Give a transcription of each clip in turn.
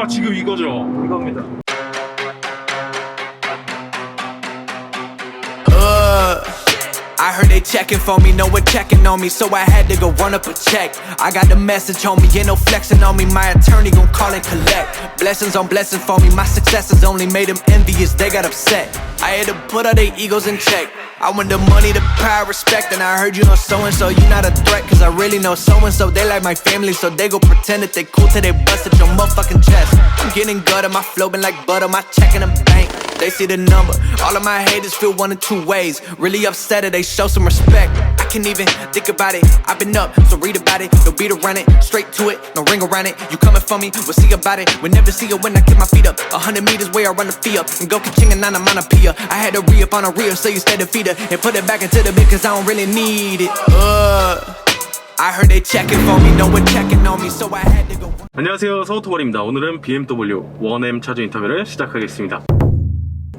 지금 이거죠? 이겁니다. I heard they checking for me, no one checking on me, so I had to go run up a check. I got the message on me, ain't no flexing on me, my attorney gon' call and collect. Blessings on blessings for me, my successes only made them envious, they got upset. I had to put all their egos in check. I want the money, the power, respect, and I heard you know so-and-so, you not a threat, cause I really know so-and-so, they like my family, so they go pretend that they cool till they bust at your motherfucking chest. I'm getting gutter, my flow been like butter, my check in the bank. They see the number, all of my haters feel one of two ways. Really upset or they show some respect. I can't even think about it, I've been up, so read about it. No beat around it, straight to it, no ring around it. You coming for me, we'll see about it. We'll never see it when I keep my feet up. 100 meters where I run the fee up and go ka-ching and onomatopoeia. I had to re-up on a reel, so you stay the feeder and put it back into the bit cause I don't really need it. I heard they checking for me, no one checking on me, so I had to go. 안녕하세요, 서우토벌입니다. 오늘은 BMW 1M 차주 인터뷰를 시작하겠습니다.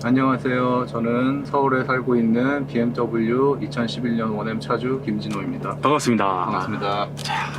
안녕하세요. 저는 서울에 살고 있는 BMW 2011년 1M 차주 김진호입니다. 반갑습니다. 반갑습니다.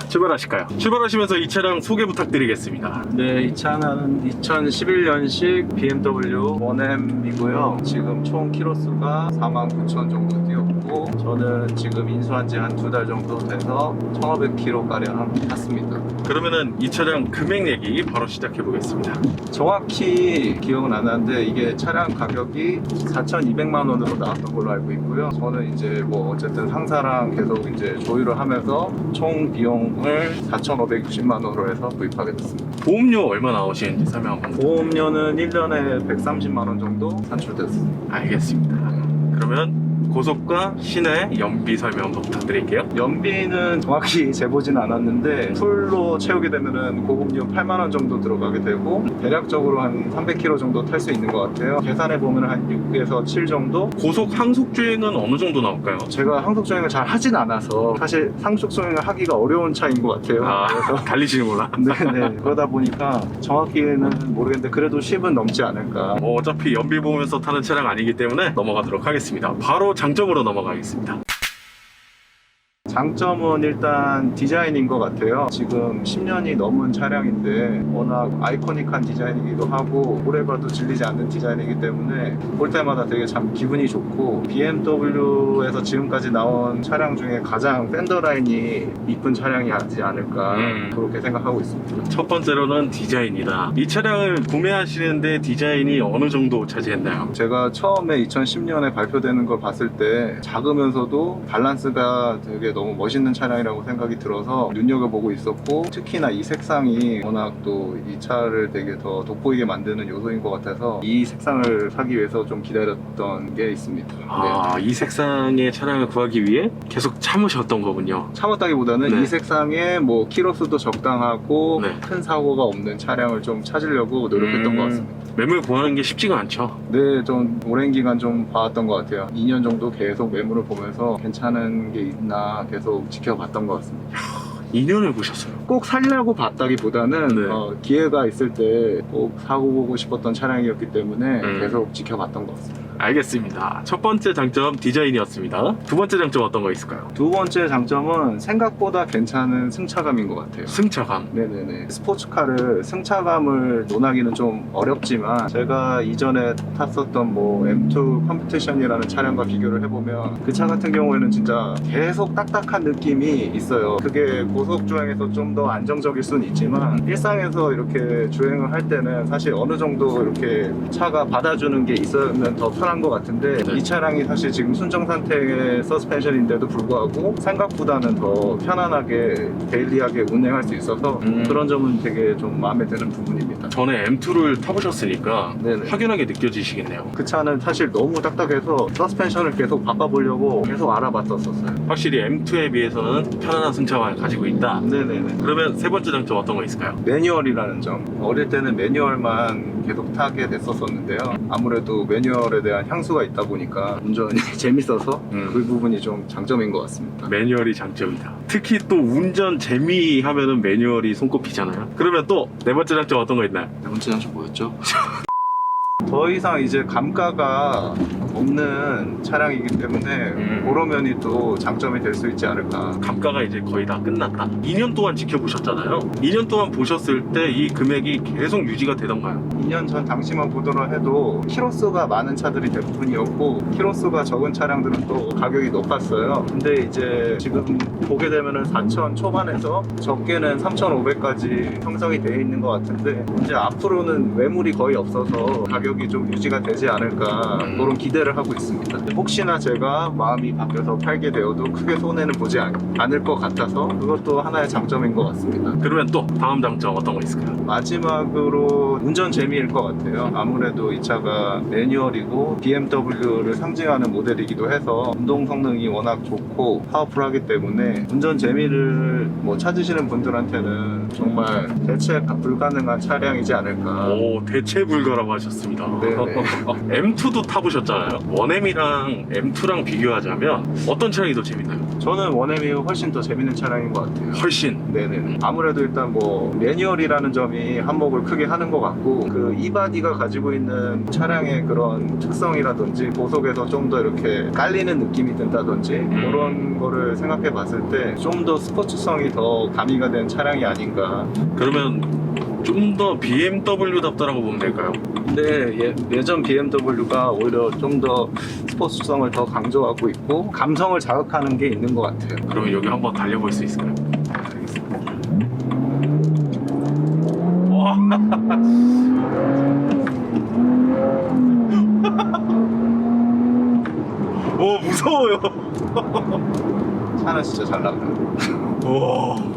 출발하실까요? 출발하시면서 이 차량 소개 부탁드리겠습니다. 네, 이 차는 2011년식 BMW 1M이고요. 지금 총 키로수가 49,000 정도 뛰었고, 저는 지금 인수한 지 한 2달 정도 돼서 1,500km가량 탔습니다. 그러면은 이 차량 금액 얘기 바로 시작해 보겠습니다. 정확히 기억은 안 나는데 이게 차량 가격이 4,200만 원으로 나왔던 걸로 알고 있고요. 저는 이제 뭐 어쨌든 상사랑 계속 이제 조율을 하면서 총 비용을 4,560만 원으로 해서 구입하게 됐습니다. 보험료 얼마 나오시는지 설명 한번. 보험료는 1년에 130만 원 정도 산출됐습니다. 알겠습니다. 그러면 고속과 시내 연비 설명 한번 부탁드릴게요. 연비는 정확히 재보진 않았는데 풀로 채우게 되면은 고급료 8만 원 정도 들어가게 되고 대략적으로 한 300km 정도 탈 수 있는 것 같아요. 계산해 보면 한 6에서 7 정도. 고속 항속 주행은 어느 정도 나올까요? 제가 항속 주행을 잘 하진 않아서 사실 상속 주행을 하기가 어려운 차인 것 같아요. 아, 그래서 달리시는구나. 네네, 그러다 보니까 정확히는 모르겠는데 그래도 10은 넘지 않을까. 뭐 어차피 연비 보면서 타는 차량 아니기 때문에 넘어가도록 하겠습니다. 바로 장점으로 넘어가겠습니다. 장점은 일단 디자인인 것 같아요. 지금 10년이 넘은 차량인데 워낙 아이코닉한 디자인이기도 하고 오래 봐도 질리지 않는 디자인이기 때문에 볼 때마다 되게 참 기분이 좋고, BMW에서 지금까지 나온 차량 중에 가장 팬더 라인이 이쁜 차량이 아니지 않을까 그렇게 생각하고 있습니다. 첫 번째로는 디자인이다. 이 차량을 구매하시는데 디자인이 어느 정도 차지했나요? 제가 처음에 2010년에 발표되는 걸 봤을 때 작으면서도 밸런스가 되게 너무 멋있는 차량이라고 생각이 들어서 눈여겨보고 있었고, 특히나 이 색상이 워낙 또 이 차를 되게 더 돋보이게 만드는 요소인 것 같아서 이 색상을 사기 위해서 좀 기다렸던 게 있습니다. 아, 이 색상의 차량을 구하기 위해 계속 참으셨던 거군요. 참았다기보다는 네. 이 색상에 뭐 키로수도 적당하고 네. 큰 사고가 없는 차량을 좀 찾으려고 노력했던 것 같습니다. 매물 구하는 게 쉽지가 않죠. 네, 좀 오랜 기간 좀 봐왔던 것 같아요. 2년 정도 계속 매물을 보면서 괜찮은 게 있나 계속 지켜봤던 것 같습니다. 2년을 보셨어요. 꼭 살려고 봤다기보다는 네. 기회가 있을 때 꼭 사고 보고 싶었던 차량이었기 때문에 음. 계속 지켜봤던 것 같습니다. 알겠습니다. 첫 번째 장점 디자인이었습니다. 두 번째 장점 어떤 거 있을까요? 두 번째 장점은 생각보다 괜찮은 승차감인 것 같아요. 승차감. 네네네. 스포츠카를 승차감을 논하기는 좀 어렵지만 제가 이전에 탔었던 뭐 M2 컴피티션이라는 차량과 비교를 해보면 그 차 같은 경우에는 진짜 계속 딱딱한 느낌이 있어요. 그게 고속 주행에서 좀 더 안정적일 수는 있지만 일상에서 이렇게 주행을 할 때는 사실 어느 정도 이렇게 차가 받아주는 게 있으면 더 편한 것 같은데 네. 이 차량이 사실 지금 순정 상태의 서스펜션인데도 불구하고 생각보다는 더 편안하게 데일리하게 운행할 수 있어서 그런 점은 되게 좀 마음에 드는 부분입니다. 전에 M2를 타보셨으니까 네네. 확연하게 느껴지시겠네요. 그 차는 사실 너무 딱딱해서 서스펜션을 계속 바꿔보려고 계속 알아봤었어요. 확실히 M2에 비해서는 편안한 승차감을 가지고 있다. 네네네. 그러면 세 번째 장점 어떤 거 있을까요? 매뉴얼이라는 점. 어릴 때는 매뉴얼만 계속 타게 됐었었는데요. 아무래도 매뉴얼에 대한 향수가 있다 보니까 운전이 재밌어서 그 부분이 좀 장점인 것 같습니다. 매뉴얼이 장점이다. 특히 또 운전 재미 하면은 매뉴얼이 손꼽히잖아요. 그러면 또 네 번째 장점 어떤 거 있나요? 네 번째 장점 뭐였죠? 더 이상 이제 감가가 없는 차량이기 때문에 그런 면이 또 장점이 될 수 있지 않을까. 감가가 이제 거의 다 끝났다. 2년 동안 지켜보셨잖아요. 2년 동안 보셨을 때 이 금액이 계속 유지가 되던가요? 2년 전 당시만 보더라 해도 키로수가 많은 차들이 대부분이었고 키로수가 적은 차량들은 또 가격이 높았어요. 근데 이제 지금 보게 되면은 4,000 초반에서 적게는 3,500까지 형성이 되어 있는 것 같은데 이제 앞으로는 매물이 거의 없어서 가격이 좀 유지가 되지 않을까 그런 기대를 하고 있습니다. 혹시나 제가 마음이 바뀌어서 팔게 되어도 크게 손해는 보지 않을 것 같아서 그것도 하나의 장점인 것 같습니다. 그러면 또 다음 장점 어떤 거 있을까요? 마지막으로 운전 재미일 것 같아요. 아무래도 이 차가 매뉴얼이고 BMW를 상징하는 모델이기도 해서 운동 성능이 워낙 좋고 파워풀하기 때문에 운전 재미를 찾으시는 분들한테는 정말 대체 불가능한 차량이지 않을까. 오, 대체 불가라고 하셨습니다. 네네. M2도 타보셨잖아요. 1M이랑 M2랑 비교하자면 어떤 차량이 더 재밌나요? 저는 원엠이 훨씬 더 재밌는 차량인 것 같아요. 훨씬. 네네. 아무래도 일단 매뉴얼이라는 점이 한몫을 크게 하는 것 같고 그 이바디가 가지고 있는 차량의 그런 특성이라든지 고속에서 좀 더 이렇게 깔리는 느낌이 든다든지 그런 거를 생각해 봤을 때 좀 더 스포츠성이 더 가미가 된 차량이 아닌가. 그러면 좀 더 BMW답다라고 보면 될까요? 근데 예전 BMW가 오히려 좀 더 스포츠성을 더 강조하고 있고 감성을 자극하는 게 있는 것 같아요. 그러면 여기 한번 달려볼 수 있을까요? 알겠습니다. 와. 오, 무서워요. 차는 진짜 잘 나가요. 와.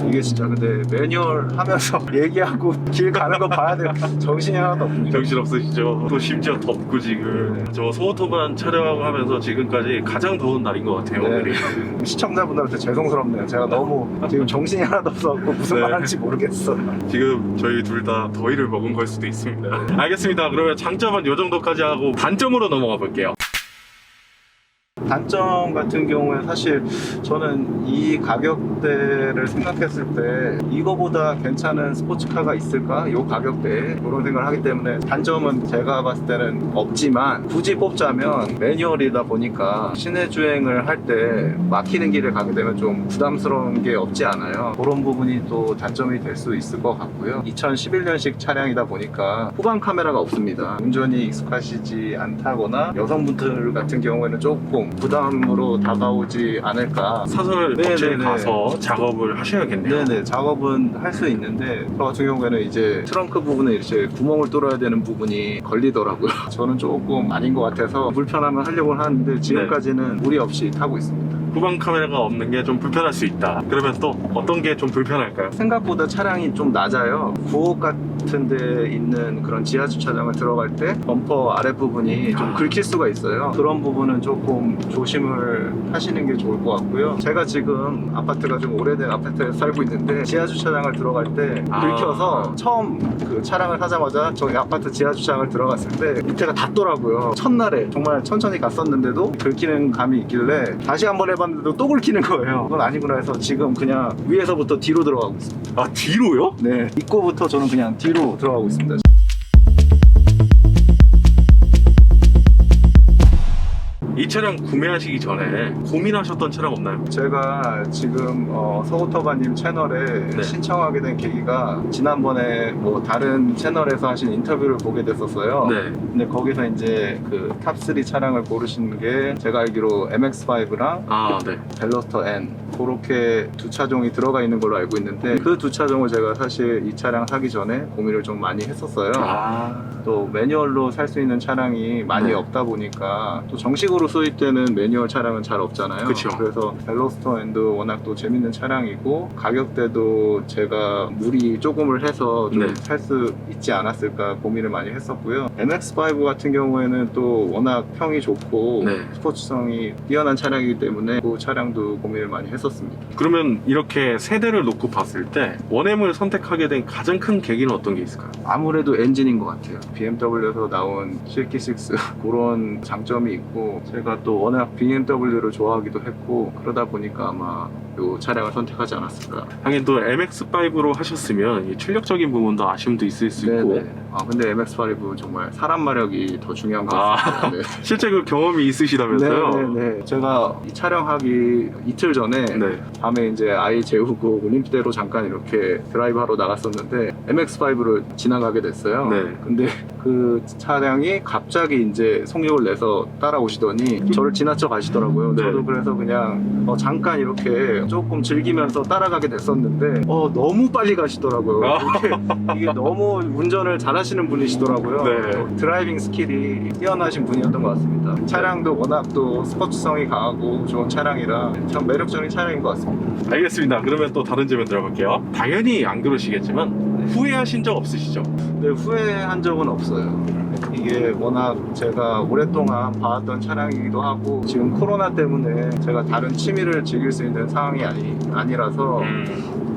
이게 진짜 근데 매뉴얼 하면서 얘기하고 길 가는 거 봐야 돼요. 정신이 하나도 없습니다. 정신 없으시죠? 또 심지어 덥고 지금 저 소오토반 촬영하고 하면서 지금까지 가장 더운 날인 것 같아요. 네. 오늘이. 시청자분들한테 죄송스럽네요. 제가 너무 지금 정신이 하나도 없어갖고 무슨 네. 말 하는지 모르겠어. 지금 저희 둘 다 더위를 먹은 걸 수도 있습니다. 알겠습니다. 그러면 장점은 이 정도까지 하고 단점으로 넘어가 볼게요. 단점 같은 경우에 사실 저는 이 가격대를 생각했을 때 이거보다 괜찮은 스포츠카가 있을까? 이 가격대에 그런 생각을 하기 때문에 단점은 제가 봤을 때는 없지만 굳이 뽑자면 매뉴얼이다 보니까 시내 주행을 할 때 막히는 길을 가게 되면 좀 부담스러운 게 없지 않아요. 그런 부분이 또 단점이 될 수 있을 것 같고요. 2011년식 차량이다 보니까 후방 카메라가 없습니다. 운전이 익숙하시지 않다거나 여성분들 같은 경우에는 조금 부담으로 다가오지 않을까. 사설 업체에 네네네. 가서 작업을 하셔야겠네요. 네네, 작업은 할 수 있는데 저 같은 경우에는 이제 트렁크 부분에 이렇게 구멍을 뚫어야 되는 부분이 걸리더라고요. 저는 조금 아닌 것 같아서 불편하면 하려고 하는데 지금까지는 무리 없이 타고 있습니다. 후방 카메라가 없는 게 좀 불편할 수 있다. 그러면 또 어떤 게 좀 불편할까요? 생각보다 차량이 좀 낮아요. 구옥 같은 데 있는 그런 지하 주차장을 들어갈 때 범퍼 아랫부분이 좀 긁힐 수가 있어요. 그런 부분은 조금 조심을 하시는 게 좋을 것 같고요. 제가 지금 아파트가 좀 오래된 아파트에 살고 있는데 지하 주차장을 들어갈 때 긁혀서 처음 그 차량을 사자마자 저희 아파트 지하 주차장을 들어갔을 때 밑에가 닿더라고요. 첫날에 정말 천천히 갔었는데도 긁히는 감이 있길래 다시 한번 해봤는데도 또 긁히는 거예요. 그건 아니구나 해서 지금 그냥 위에서부터 뒤로 들어가고 있습니다. 아, 뒤로요? 네, 입구부터 저는 그냥 뒤로 들어가고 있습니다. 이 차량 구매하시기 전에 고민하셨던 차량 없나요? 제가 지금 서우터바님 채널에 네. 신청하게 된 계기가 지난번에 다른 채널에서 하신 인터뷰를 보게 됐었어요. 네. 근데 거기서 이제 그 탑3 차량을 고르시는 게 제가 알기로 MX-5랑 아, 네. 벨로스터 N 그렇게 두 차종이 들어가 있는 걸로 알고 있는데 그 두 차종을 제가 사실 이 차량 사기 전에 고민을 좀 많이 했었어요. 또 매뉴얼로 살 수 있는 차량이 많이 네. 없다 보니까 또 정식으로 수입되는 매뉴얼 차량은 잘 없잖아요. 그쵸. 그래서 벨로스터 N도 워낙 또 재밌는 차량이고 가격대도 제가 무리 조금을 해서 좀 네. 살 수 있지 않았을까 고민을 많이 했었고요. MX-5 같은 경우에는 또 워낙 평이 좋고 네. 스포츠성이 뛰어난 차량이기 때문에 그 차량도 고민을 많이 했었습니다. 그러면 이렇게 세대를 놓고 봤을 때 원엠을 선택하게 된 가장 큰 계기는 어떤 게 있을까요? 아무래도 엔진인 것 같아요. BMW에서 나온 실키6 그런 장점이 있고 제가 제가 또 워낙 BMW를 좋아하기도 했고 그러다 보니까 아마 이 차량을 선택하지 않았을까. 하긴 또 MX5로 하셨으면 이 출력적인 부분도 아쉬움도 있을 수 있고. 네네. 근데 MX5 정말 사람 마력이 더 중요한 것 아, 같습니다. 네. 실제 그 경험이 있으시다면서요? 네네네. 제가 이 촬영하기 이틀 전에 네. 밤에 이제 아이 재우고 올림픽대로 잠깐 이렇게 드라이브하러 나갔었는데 MX5를 지나가게 됐어요. 네. 근데 그 차량이 갑자기 이제 속력을 내서 따라오시더니 저를 지나쳐 가시더라고요. 네. 저도 그래서 그냥 잠깐 이렇게 조금 즐기면서 따라가게 됐었는데 너무 빨리 가시더라고요. 이게 너무 운전을 잘하시는 분이시더라고요. 네. 드라이빙 스킬이 뛰어나신 분이었던 것 같습니다. 차량도 워낙 또 스포츠성이 강하고 좋은 차량이라 참 매력적인 차량인 것 같습니다. 알겠습니다. 그러면 또 다른 질문 들어볼게요. 당연히 안 그러시겠지만 후회하신 적 없으시죠? 네, 후회한 적은 없어요. 이게 워낙 제가 오랫동안 봐왔던 차량이기도 하고 지금 코로나 때문에 제가 다른 취미를 즐길 수 있는 상황이 아니라서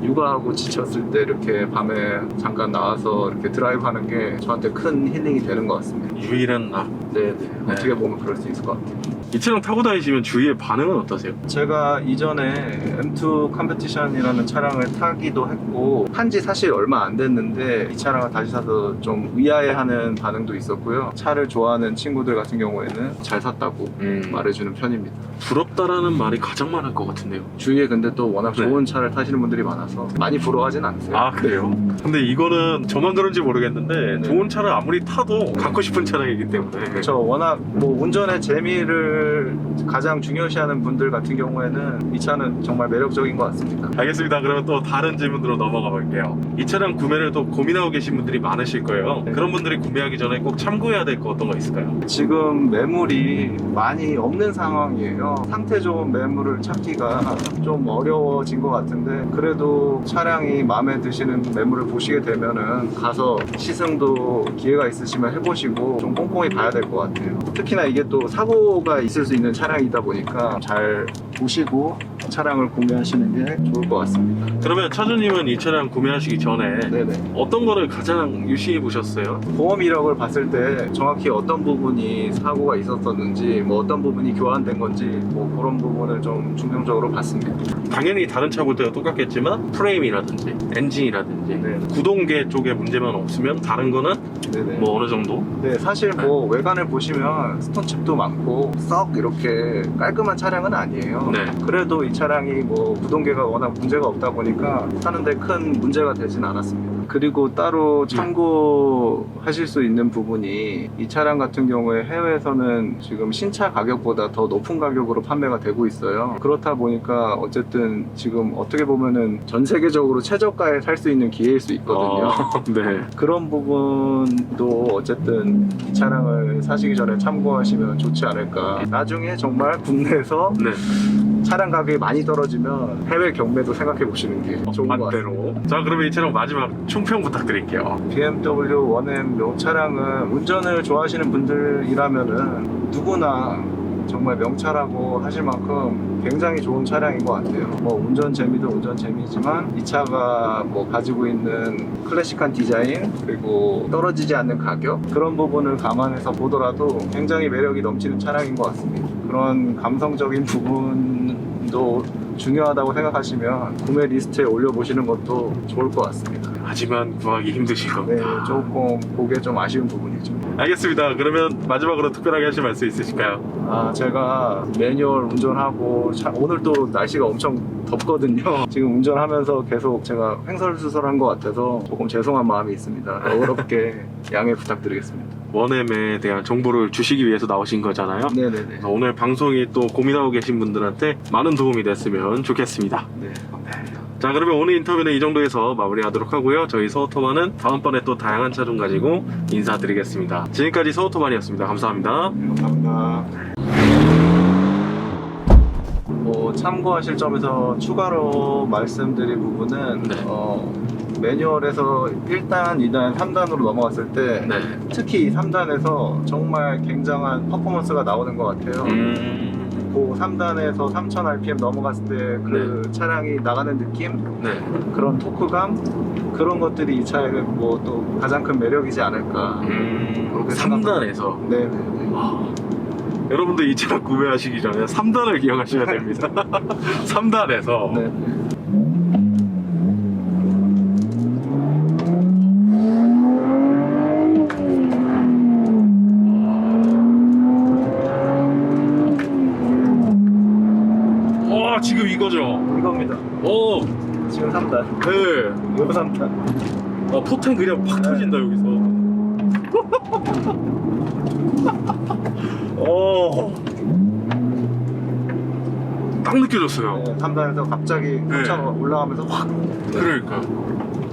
육아하고 지쳤을 때 이렇게 밤에 잠깐 나와서 이렇게 드라이브 하는 게 저한테 큰 힐링이 되는 것 같습니다. 유일한 나. 네. 어떻게 보면 그럴 수 있을 것 같아요. 이 차량 타고 다니시면 주위의 반응은 어떠세요? 제가 이전에 M2 컴페티션이라는 차량을 타기도 했고 한지 사실 얼마 안 됐는데 이 차량을 다시 사서 좀 의아해하는 반응도 있었고요. 차를 좋아하는 친구들 같은 경우에는 잘 샀다고 말해주는 편입니다. 부럽다라는 말이 가장 많을 것 같은데요. 주위에 근데 또 워낙 네. 좋은 차를 타시는 분들이 많아서 많이 부러워하진 않으세요. 아, 그래요? 근데 이거는 저만 그런지 모르겠는데 네. 좋은 차를 아무리 타도 갖고 싶은 차량이기 때문에. 저 워낙 뭐 운전의 재미를 가장 중요시하는 분들 같은 경우에는 이 차는 정말 매력적인 것 같습니다. 알겠습니다. 그러면 또 다른 질문으로 넘어가 볼게요. 이 차량 구매를 또 고민하고 계신 분들이 많으실 거예요. 네. 그런 분들이 구매하기 전에 꼭 참고해야 될 거 어떤 거 있을까요? 지금 매물이 많이 없는 상황이에요. 상태 좋은 매물을 찾기가 좀 어려워진 것 같은데 그래도 차량이 마음에 드시는 매물을 보시게 되면은 가서 시승도 기회가 있으시면 해보시고 좀 꼼꼼히 봐야 될 것 같아요. 특히나 이게 또 사고가 있을 수 있는 차량이다 보니까 잘 보시고 차량을 구매하시는 게 좋을 것 같습니다. 그러면 차주님은 이 차량 구매하시기 전에 네네. 어떤 거를 가장 유심히 보셨어요? 보험 이력을 봤을 때 정확히 어떤 부분이 사고가 있었었는지 뭐 어떤 부분이 교환된 건지 뭐 그런 부분을 좀 중점적으로 봤습니다. 당연히 다른 차 볼 때가 똑같겠지만 프레임이라든지 엔진이라든지 네. 구동계 쪽에 문제만 없으면 다른 거는 네네. 뭐 어느 정도? 네, 사실 뭐 외관을 보시면 스톤칩도 많고 썩 이렇게 깔끔한 차량은 아니에요. 네. 그래도 이 차량이 뭐 구동계가 워낙 문제가 없다 보니까 사는데 큰 문제가 되진 않았습니다. 그리고 따로 참고하실 수 있는 부분이 이 차량 같은 경우에 해외에서는 지금 신차 가격보다 더 높은 가격으로 판매가 되고 있어요. 그렇다 보니까 어쨌든 지금 어떻게 보면은 전 세계적으로 최저가에 살 수 있는 기회일 수 있거든요. 네. 그런 부분도 어쨌든 이 차량을 사시기 전에 참고하시면 좋지 않을까. 나중에 정말 국내에서 네. 차량 가격이 많이 떨어지면 해외 경매도 생각해 보시는 게 좋은 것 같아요. 반대로. 자, 그러면 이 차량 마지막 총평 부탁드릴게요. BMW 1M 이 차량은 운전을 좋아하시는 분들이라면은 누구나 정말 명차라고 하실 만큼 굉장히 좋은 차량인 것 같아요. 뭐 운전 재미도 운전 재미지만 이 차가 뭐 가지고 있는 클래식한 디자인 그리고 떨어지지 않는 가격 그런 부분을 감안해서 보더라도 굉장히 매력이 넘치는 차량인 것 같습니다. 그런 감성적인 부분도 중요하다고 생각하시면 구매 리스트에 올려보시는 것도 좋을 것 같습니다. 하지만 구하기 힘드실 네, 겁니다. 조금 보기에 좀 아쉬운 부분이죠. 알겠습니다. 그러면 마지막으로 특별하게 하실 말씀 있으실까요? 제가 매뉴얼 운전하고 오늘 또 날씨가 엄청 덥거든요. 지금 운전하면서 계속 제가 횡설수설한 것 같아서 조금 죄송한 마음이 있습니다. 어렵게 양해 부탁드리겠습니다. 원엠에 대한 정보를 주시기 위해서 나오신 거잖아요. 네네네. 그래서 오늘 방송이 또 고민하고 계신 분들한테 많은 도움이 됐으면 좋겠습니다. 네. 자, 그러면 오늘 인터뷰는 이 정도에서 마무리하도록 하고요. 저희 서오토만은 다음번에 또 다양한 차 좀 가지고 인사드리겠습니다. 지금까지 서오토만이었습니다. 감사합니다. 감사합니다. 참고하실 점에서 추가로 말씀드릴 부분은 네. 매뉴얼에서 1단, 2단, 3단으로 넘어갔을 때 네. 특히 3단에서 정말 굉장한 퍼포먼스가 나오는 것 같아요. 그 3단에서 3000rpm 넘어갔을 때 그 차량이 나가는 느낌? 네. 그런 토크감? 그런 것들이 이 차의 뭐 또 가장 큰 매력이지 않을까. 그렇게 3단에서. 네네. 여러분들 이 차 구매하시기 전에 3단을 기억하셔야 됩니다. 3단에서 네. 지금 이거죠? 이겁니다. 오, 지금 3단. 네. 이거 3단. 포텐 그냥 팍 터진다 여기서. 딱 느껴졌어요. 네, 3단에서 갑자기 네. 차가 올라가면서 확. 그러니까